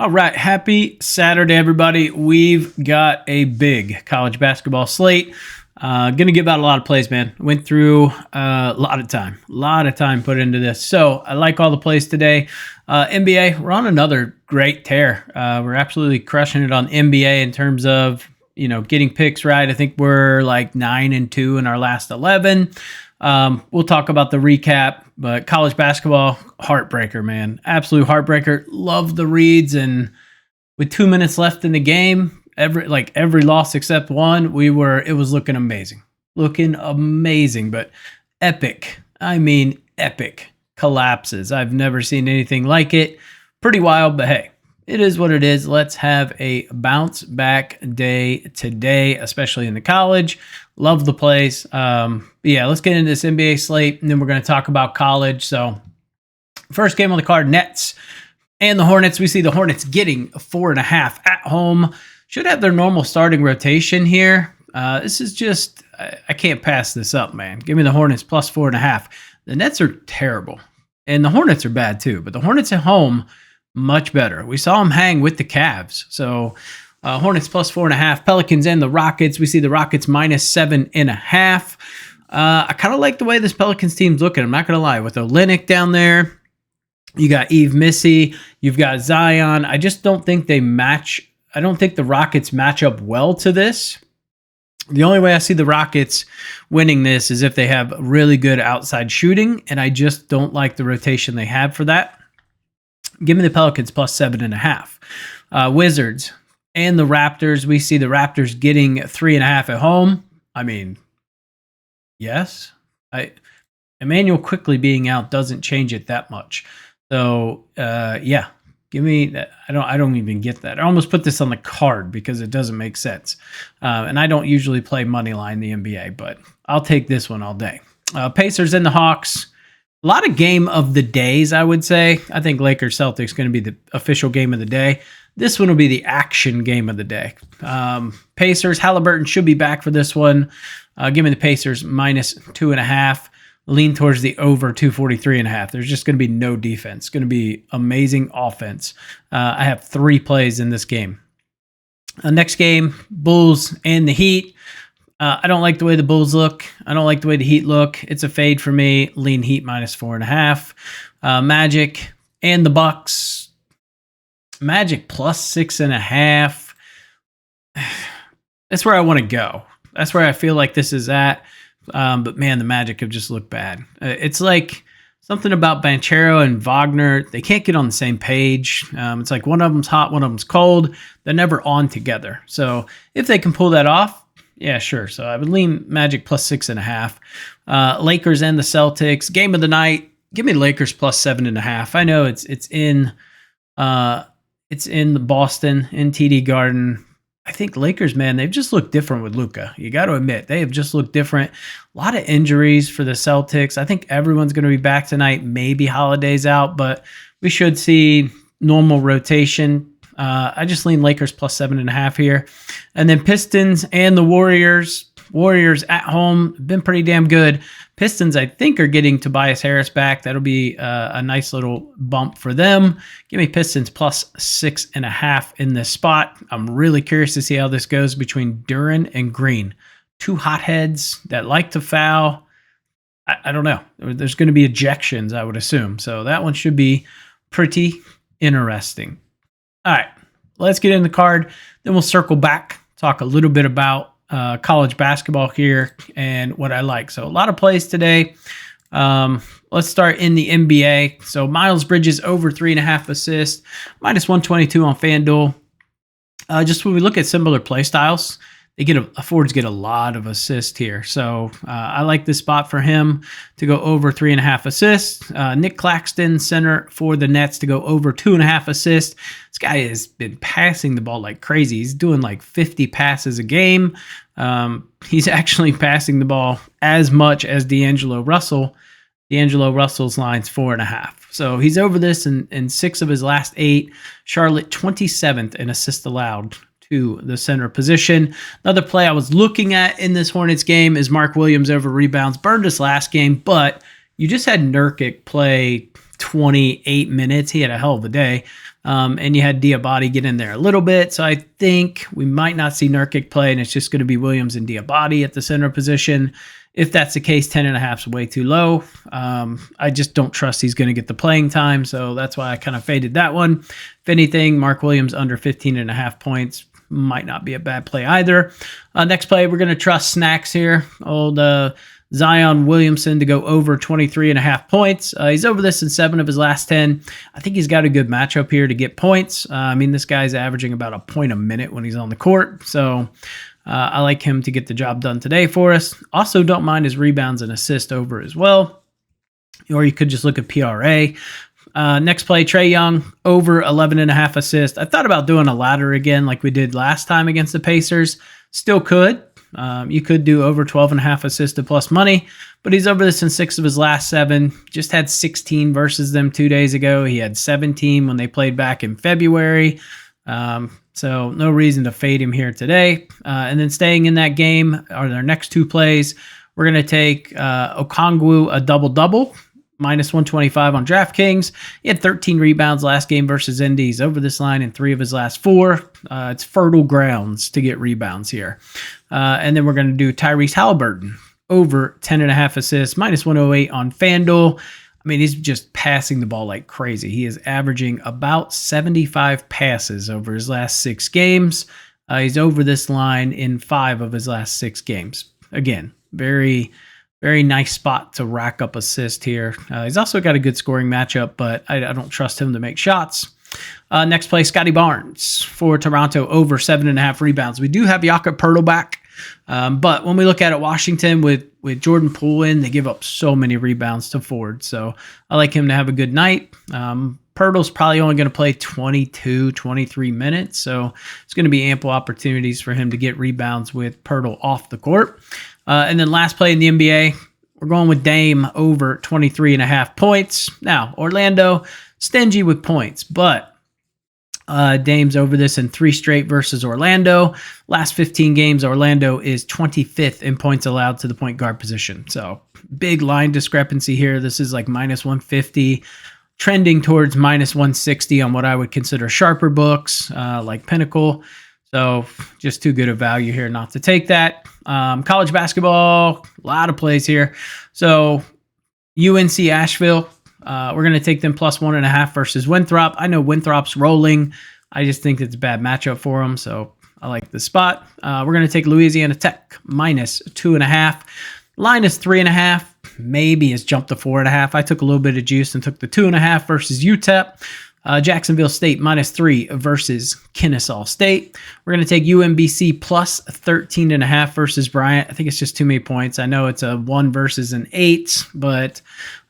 All right, happy Saturday, everybody. We've got a big college basketball slate. Gonna give out a lot of plays, man. Went through a lot of time put into this. So I like all the plays today. NBA, we're on another great tear. We're absolutely crushing it on NBA in terms of getting picks right. I think we're like 9-2 in our last 11. We'll talk about the recap, but college basketball, heartbreaker, man. Absolute heartbreaker. Love the reads, and with 2 minutes left in the game, every loss except one, it was looking amazing. But epic. I mean, epic collapses. I've never seen anything like it. Pretty wild, but hey, it is what it is. Let's have a bounce back day today, especially in the college. Love the plays. Yeah, let's get into this NBA slate, and then we're going to talk about college. So, first game on the card, Nets and the Hornets. We see the Hornets getting 4.5 at home. Should have their normal starting rotation here. This is just, I can't pass this up, man. Give me the Hornets plus 4.5. The Nets are terrible, and the Hornets are bad too, but the Hornets at home, much better. We saw them hang with the Cavs. So, Hornets plus 4.5. Pelicans and the Rockets. We see the Rockets minus 7.5. I kind of like the way this Pelicans team's looking. I'm not going to lie. With Olynyk down there, you got Eve Missy, you've got Zion. I just don't think they match. I don't think the Rockets match up well to this. The only way I see the Rockets winning this is if they have really good outside shooting, and I just don't like the rotation they have for that. Give me the Pelicans plus 7.5. Wizards and the Raptors. We see the Raptors getting 3.5 at home. I mean, yes. Emmanuel quickly being out doesn't change it that much. So, yeah. Give me. I don't even get that. I almost put this on the card because it doesn't make sense. And I don't usually play money line in the NBA, but I'll take this one all day. Pacers and the Hawks. A lot of game of the days, I would say. I think Lakers Celtics going to be the official game of the day. This one will be the action game of the day. Pacers, Halliburton should be back for this one. Give me the Pacers minus 2.5. Lean towards the over 243.5. There's just going to be no defense. It's going to be amazing offense. I have 3 plays in this game. Next game, Bulls and the Heat. I don't like the way the Bulls look. I don't like the way the Heat look. It's a fade for me. Lean Heat minus 4.5. Magic and the Bucks. Magic plus 6.5. That's where I want to go. That's where I feel like this is at. But man, the Magic have just looked bad. It's like something about Banchero and Wagner. They can't get on the same page. It's like one of them's hot, one of them's cold. They're never on together. So if they can pull that off, yeah, sure. So I would lean Magic plus 6.5. Lakers and the Celtics. Game of the night. Give me Lakers plus 7.5. I know it's in the Boston in TD Garden. I think Lakers, man, they've just looked different with Luka. You got to admit, they have just looked different. A lot of injuries for the Celtics. I think everyone's going to be back tonight. Maybe Holiday's out, but we should see normal rotation. I just lean Lakers plus 7.5 here. And then Pistons and the Warriors. Warriors at home have been pretty damn good. Pistons, I think, are getting Tobias Harris back. That'll be a nice little bump for them. Give me Pistons plus 6.5 in this spot. I'm really curious to see how this goes between Duren and Green. 2 hotheads that like to foul. I don't know. There's going to be ejections, I would assume. So that one should be pretty interesting. All right, let's get in the card. Then we'll circle back, talk a little bit about college basketball here and what I like. So a lot of plays today. Let's start in the NBA. So Miles Bridges over 3.5 assists, minus 122 on FanDuel. Just when we look at similar play styles, Fords get a lot of assists here. So I like this spot for him to go over 3.5 assists. Nick Claxton, center for the Nets, to go over 2.5 assists. This guy has been passing the ball like crazy. He's doing like 50 passes a game. He's actually passing the ball as much as D'Angelo Russell. D'Angelo Russell's line's 4.5. So he's over this in 6 of his last 8. Charlotte 27th in assists allowed to the center position. Another play I was looking at in this Hornets game is Mark Williams over rebounds. Burned us last game, but you just had Nurkic play 28 minutes. He had a hell of a day. And you had Diabate get in there a little bit. So I think we might not see Nurkic play, and it's just going to be Williams and Diabate at the center position. If that's the case, 10.5 is way too low. I just don't trust he's going to get the playing time, so that's why I kind of faded that one. If anything, Mark Williams under 15.5 points might not be a bad play either. Next play, we're going to trust Snacks here. Old Zion Williamson to go over 23.5 points. He's over this in 7 of his last 10. I think he's got a good matchup here to get points. I mean, this guy's averaging about a point a minute when he's on the court, so I like him to get the job done today for us. Also, don't mind his rebounds and assist over as well. Or you could just look at PRA. Next play, Trae Young, over 11.5 assists. I thought about doing a ladder again like we did last time against the Pacers. Still could. You could do over 12.5 assisted plus money, but he's over this in 6 of his last 7. Just had 16 versus them 2 days ago. He had 17 when they played back in February. So no reason to fade him here today. And then staying in that game are their next 2 plays. We're going to take Okongwu a double-double, minus 125 on DraftKings. He had 13 rebounds last game versus Indy. He's over this line in 3 of his last 4. It's fertile grounds to get rebounds here. And then we're going to do Tyrese Halliburton, over 10.5 assists, minus 108 on FanDuel. I mean, he's just passing the ball like crazy. He is averaging about 75 passes over his last 6 games. He's over this line in 5 of his last 6 games. Again, very, very nice spot to rack up assist here. He's also got a good scoring matchup, but I don't trust him to make shots. Next play, Scotty Barnes for Toronto, over 7.5 rebounds. We do have Jakob Poeltl back. But when we look at it, Washington with Jordan Poole in, they give up so many rebounds to Ford. So I like him to have a good night. Poeltl's probably only going to play 22, 23 minutes. So it's going to be ample opportunities for him to get rebounds with Poeltl off the court. And then last play in the NBA, we're going with Dame over 23.5 points. Now, Orlando, stingy with points, but Dame's over this in 3 straight versus Orlando. Last 15 games, Orlando is 25th in points allowed to the point guard position. So big line discrepancy here. This is like minus 150, trending towards minus 160 on what I would consider sharper books like Pinnacle. So just too good a value here not to take that. College basketball, a lot of plays here. So UNC Asheville. We're going to take them plus 1.5 versus Winthrop. I know Winthrop's rolling. I just think it's a bad matchup for them, so I like the spot. We're going to take Louisiana Tech minus 2.5. Line is 3.5. Maybe it's jumped to 4.5. I took a little bit of juice and took the 2.5 versus UTEP. Jacksonville State minus 3 versus Kennesaw State. We're going to take UMBC plus 13.5 versus Bryant. I think it's just too many points. I know it's a 1 versus an 8, but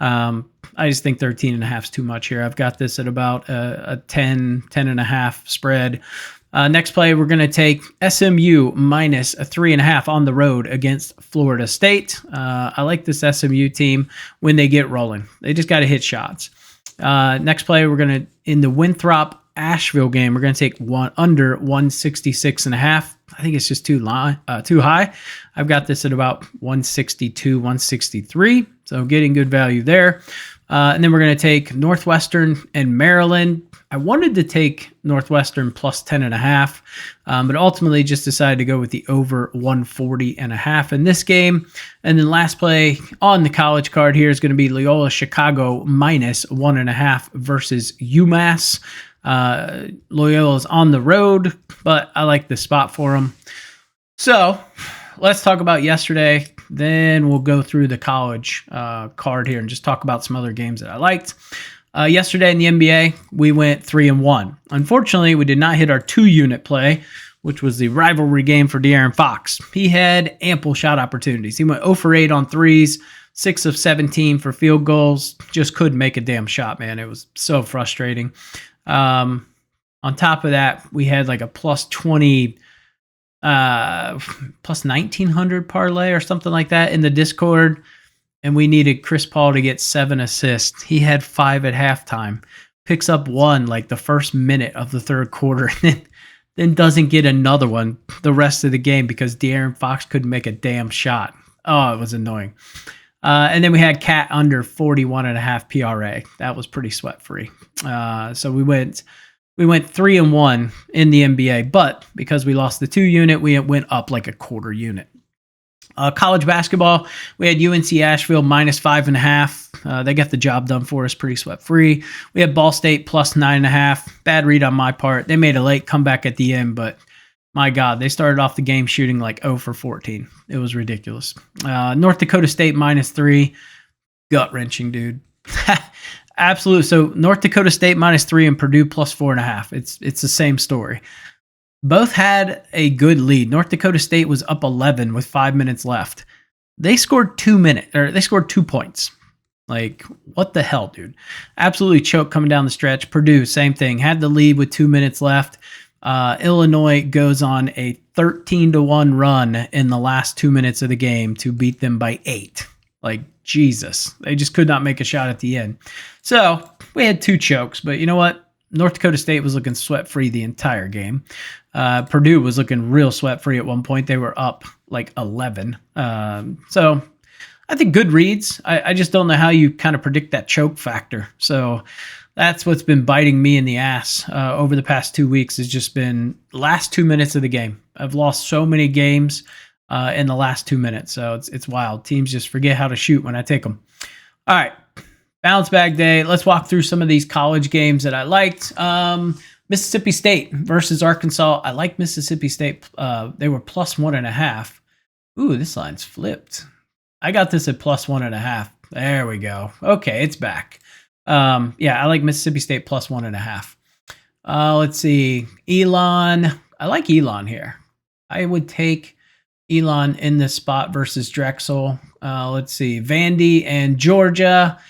I just think 13.5 is too much here. I've got this at about a 10.5 spread. Next play, we're going to take SMU minus a 3.5 on the road against Florida State. I like this SMU team when they get rolling. They just got to hit shots. Next play, we're going to, in the Winthrop Asheville game, we're going to take one under 166.5. I think it's just too high. I've got this at about 162, 163. So getting good value there. And then we're going to take Northwestern and Maryland. I wanted to take Northwestern plus 10.5, but ultimately just decided to go with the over 140.5 in this game. And then last play on the college card here is going to be Loyola Chicago minus 1.5 versus UMass. Loyola's on the road, but I like the spot for them. So let's talk about yesterday. Then we'll go through the college card here and just talk about some other games that I liked. Yesterday in the NBA, we went 3-1. Unfortunately, we did not hit our 2-unit play, which was the rivalry game for De'Aaron Fox. He had ample shot opportunities. He went 0 for 8 on threes, 6 of 17 for field goals. Just couldn't make a damn shot, man. It was so frustrating. On top of that, we had like a plus 20, plus 1900 parlay or something like that in the Discord. And we needed Chris Paul to get 7 assists. He had 5 at halftime. Picks up 1 like the first minute of the third quarter. Then doesn't get another one the rest of the game because De'Aaron Fox couldn't make a damn shot. Oh, it was annoying. And then we had Cat under 41.5 PRA. That was pretty sweat-free. So we went we went 3-1 in the NBA, but because we lost the 2 unit, we went up like a quarter unit. College basketball, we had UNC Asheville -5.5. They got the job done for us pretty sweat-free. We had Ball State +9.5. Bad read on my part. They made a late comeback at the end, but my God, they started off the game shooting like 0 for 14. It was ridiculous. North Dakota State -3. Gut-wrenching, dude. Absolute. So North Dakota State -3 and Purdue +4.5. It's the same story. Both had a good lead. North Dakota State was up 11 with 5 minutes left. They scored 2 points. Like, what the hell, dude? Absolutely choked coming down the stretch. Purdue, same thing. Had the lead with 2 minutes left. Illinois goes on a 13-1 run in the last 2 minutes of the game to beat them by 8. Like, Jesus. They just could not make a shot at the end. So, we had 2 chokes, but you know what? North Dakota State was looking sweat-free the entire game. Purdue was looking real sweat-free at one point. They were up like 11. So I think good reads. I just don't know how you kind of predict that choke factor. So that's what's been biting me in the ass over the past 2 weeks, has just been last 2 minutes of the game. I've lost so many games in the last 2 minutes. So it's wild. Teams just forget how to shoot when I take them. All right. Bounce back day. Let's walk through some of these college games that I liked. Mississippi State versus Arkansas. I like Mississippi State. They were +1.5. Ooh, this line's flipped. I got this at +1.5. There we go. Okay, it's back. Yeah, I like Mississippi State +1.5. Let's see. Elon. I like Elon here. I would take Elon in this spot versus Drexel. Let's see. Vandy and Georgia.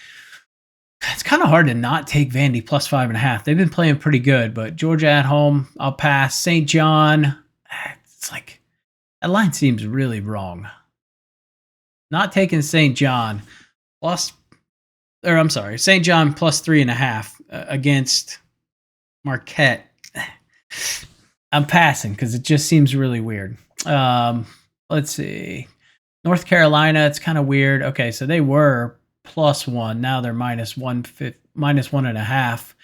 It's kind of hard to not take Vandy +5.5. They've been playing pretty good, but Georgia at home, I'll pass. St. John, it's like that line seems really wrong. Not taking St. John St. John +3.5 against Marquette. I'm passing because it just seems really weird. Let's see. North Carolina, it's kind of weird. Okay, so they were +1. Now they're -1.5.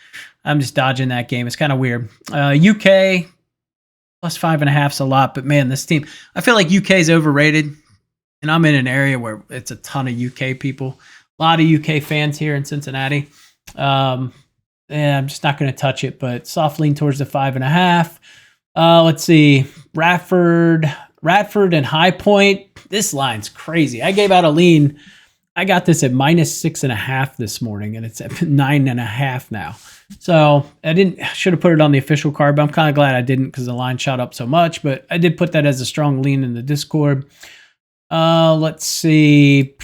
I'm just dodging that game. It's kind of weird. UK +5.5 is a lot, but man, this team, I feel like UK is overrated. And I'm in an area where it's a ton of UK people. A lot of UK fans here in Cincinnati. And I'm just not going to touch it, but soft lean towards the 5.5. Let's see. Radford and High Point. This line's crazy. I gave out a lean. I got this at -6.5 this morning, and it's at 9.5 now. So I should have put it on the official card, but I'm kind of glad I didn't because the line shot up so much. But I did put that as a strong lean in the Discord. Let's see.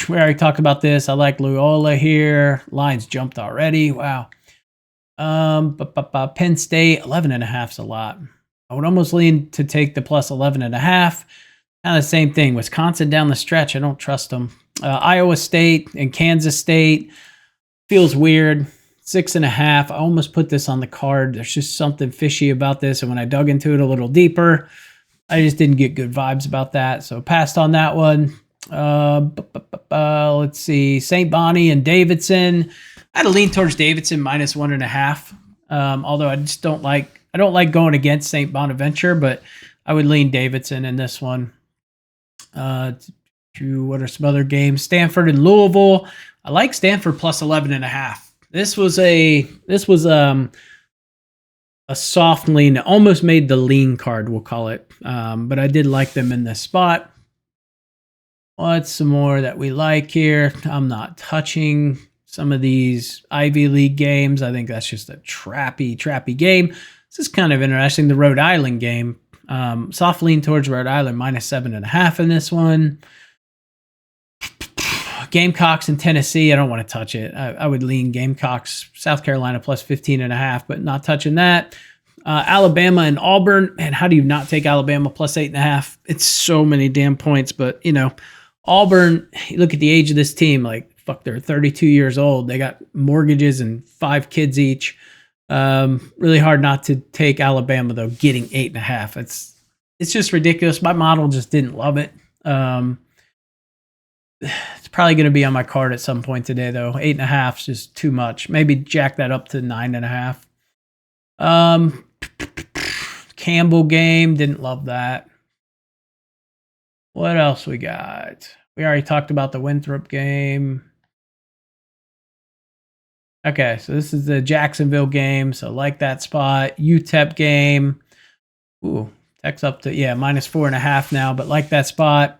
We already talked about this. I like Loyola here. Lines jumped already. Wow. Penn State 11.5 is a lot. I would almost lean to take the +11.5. Kind of the same thing. Wisconsin down the stretch. I don't trust them. Iowa State and Kansas State feels weird. 6.5. I almost put this on the card. There's just something fishy about this. And when I dug into it a little deeper, I just didn't get good vibes about that. So passed on that one. Let's see. St. Bonnie and Davidson. I had to lean towards Davidson -1.5. Although I don't like going against St. Bonaventure, but I would lean Davidson in this one. What are some other games? Stanford and Louisville. I like Stanford +11.5. This was a soft lean. It almost made the lean card, we'll call it. But I did like them in this spot. What's some more that we like here? I'm not touching some of these Ivy League games. I think that's just a trappy game. This is kind of interesting. The Rhode Island game. Soft lean towards Rhode Island, -7.5 in this one. Gamecocks in Tennessee, I don't want to touch it. I would lean Gamecocks. South Carolina +15.5, but not touching that. Alabama and Auburn. Man, how do you not take Alabama +8.5? It's so many damn points, but Auburn, you look at the age of this team, like, fuck, they're 32 years old. They got mortgages and 5 kids each. Really hard not to take Alabama, though, getting 8.5. It's just ridiculous. My model just didn't love it. It's probably going to be on my card at some point today, though. 8.5 is just too much. Maybe jack that up to 9.5. Campbell game, didn't love that. What else we got? We already talked about the Winthrop game. Okay, so this is the Jacksonville game, so like that spot. UTEP game. Ooh, Tech's up to, -4.5 now, but like that spot.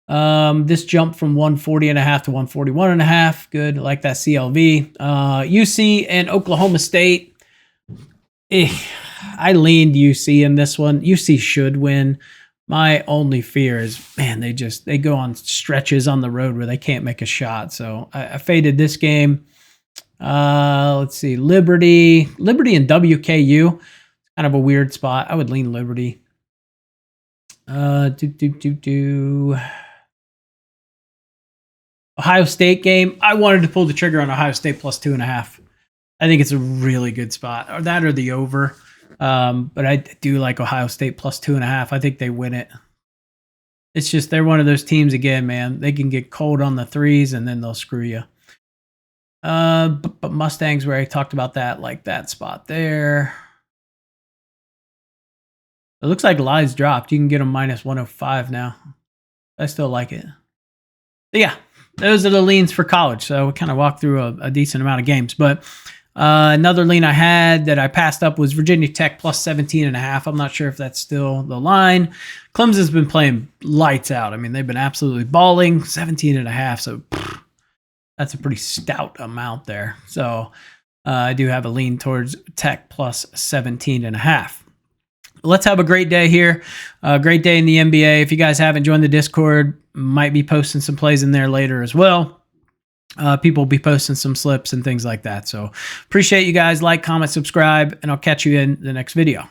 This jump from 140.5 to 141.5. Good, like that CLV. UC and Oklahoma State. I leaned UC in this one. UC should win. My only fear is, man, they go on stretches on the road where they can't make a shot. So I faded this game. Let's see, Liberty and WKU. Kind of a weird spot. I would lean Liberty. Ohio State game. I wanted to pull the trigger on Ohio State plus 2.5. I think it's a really good spot, or that or the over. But I do like Ohio State plus 2.5. I think they win it. It's just they're one of those teams again, man. They can get cold on the threes and then they'll screw you. But Mustangs, where I talked about that, like that spot there. It looks like Lies dropped. You can get them -105 now. I still like it. But yeah, those are the leans for college. So we kind of walked through a decent amount of games. But another lean I had that I passed up was Virginia Tech plus 17.5. I'm not sure if that's still the line. Clemson's been playing lights out. I mean, they've been absolutely balling. 17.5. So that's a pretty stout amount there. So I do have a lean towards Tech plus 17.5. Let's have a great day here. Great day in the NBA. If you guys haven't joined the Discord, might be posting some plays in there later as well. People will be posting some slips and things like that. So appreciate you guys. Like, comment, subscribe, and I'll catch you in the next video.